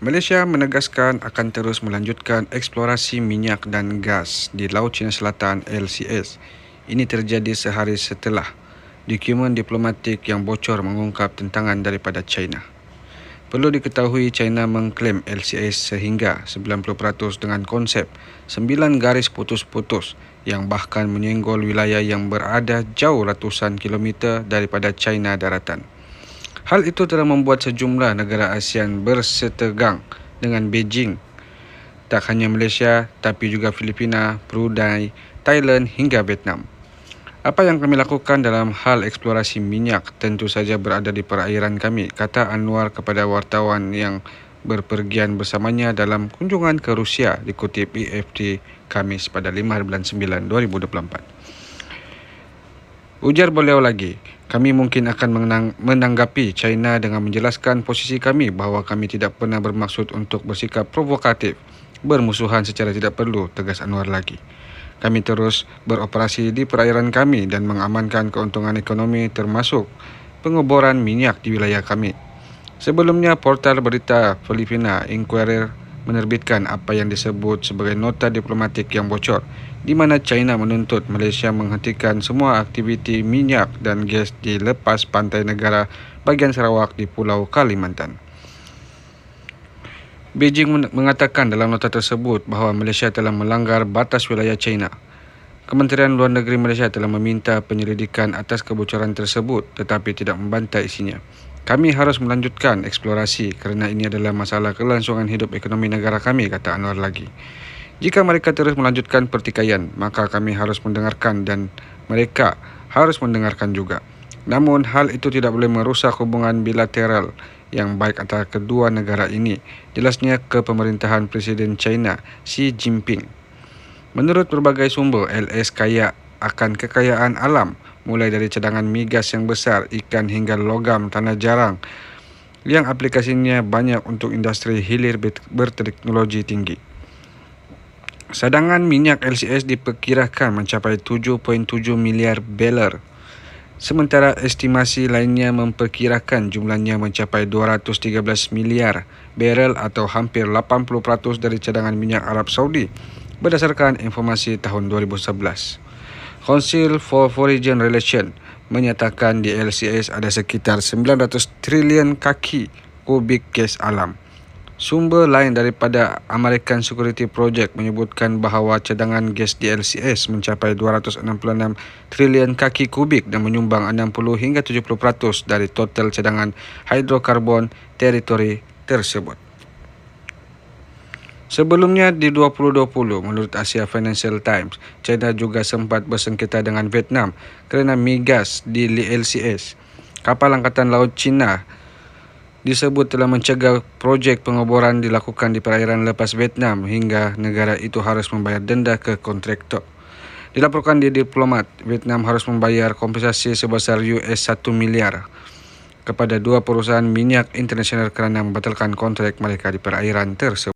Malaysia menegaskan akan terus melanjutkan eksplorasi minyak dan gas di Laut Cina Selatan LCS. Ini terjadi sehari setelah dokumen diplomatik yang bocor mengungkap tentangan daripada China. Perlu diketahui China mengklaim LCS sehingga 90% dengan konsep 9 garis putus-putus yang bahkan menyenggol wilayah yang berada jauh ratusan kilometer daripada China daratan. Hal itu telah membuat sejumlah negara ASEAN bersetegang dengan Beijing. Tak hanya Malaysia, tapi juga Filipina, Brunei, Thailand hingga Vietnam. Apa yang kami lakukan dalam hal eksplorasi minyak tentu saja berada di perairan kami, kata Anwar kepada wartawan yang berpergian bersamanya dalam kunjungan ke Rusia, dikutip AFP Khamis pada 5/9/2024. Ujar beliau lagi, kami mungkin akan menanggapi China dengan menjelaskan posisi kami bahawa kami tidak pernah bermaksud untuk bersikap provokatif, bermusuhan secara tidak perlu, tegas Anwar lagi. Kami terus beroperasi di perairan kami dan mengamankan keuntungan ekonomi termasuk pengeboran minyak di wilayah kami. Sebelumnya, portal berita Filipina Inquirer menerbitkan apa yang disebut sebagai nota diplomatik yang bocor, di mana China menuntut Malaysia menghentikan semua aktiviti minyak dan gas di lepas pantai negara bahagian Sarawak di Pulau Kalimantan. Beijing mengatakan dalam nota tersebut bahawa Malaysia telah melanggar batas wilayah China. Kementerian Luar Negeri Malaysia telah meminta penyelidikan atas kebocoran tersebut tetapi tidak membantah isinya. Kami harus melanjutkan eksplorasi kerana ini adalah masalah kelangsungan hidup ekonomi negara kami, kata Anwar lagi. Jika mereka terus melanjutkan pertikaian, maka kami harus mendengarkan dan mereka harus mendengarkan juga. Namun, hal itu tidak boleh merusak hubungan bilateral yang baik antara kedua negara ini, jelasnya ke pemerintahan Presiden China Xi Jinping. Menurut berbagai sumber, LS kaya akan kekayaan alam, mulai dari cadangan migas yang besar, ikan hingga logam tanah jarang yang aplikasinya banyak untuk industri hilir berteknologi tinggi. Cadangan minyak LCS diperkirakan mencapai 7.7 miliar barel. Sementara estimasi lainnya memperkirakan jumlahnya mencapai 213 miliar barel atau hampir 80% dari cadangan minyak Arab Saudi berdasarkan informasi tahun 2011. Council for Foreign Relations menyatakan di LCS ada sekitar 900 trilion kaki kubik gas alam. Sumber lain daripada American Security Project menyebutkan bahawa cadangan gas di LCS mencapai 266 trilion kaki kubik dan menyumbang 60 hingga 70% dari total cadangan hidrokarbon teritori tersebut. Sebelumnya di 2020, menurut Asia Financial Times, China juga sempat bersengketa dengan Vietnam kerana migas di LCS. Kapal Angkatan Laut China disebut telah mencegah projek pengeboran dilakukan di perairan lepas Vietnam hingga negara itu harus membayar denda ke kontraktor. Dilaporkan di diplomat, Vietnam harus membayar kompensasi sebesar US$1 miliar kepada dua perusahaan minyak internasional kerana membatalkan kontrak mereka di perairan tersebut.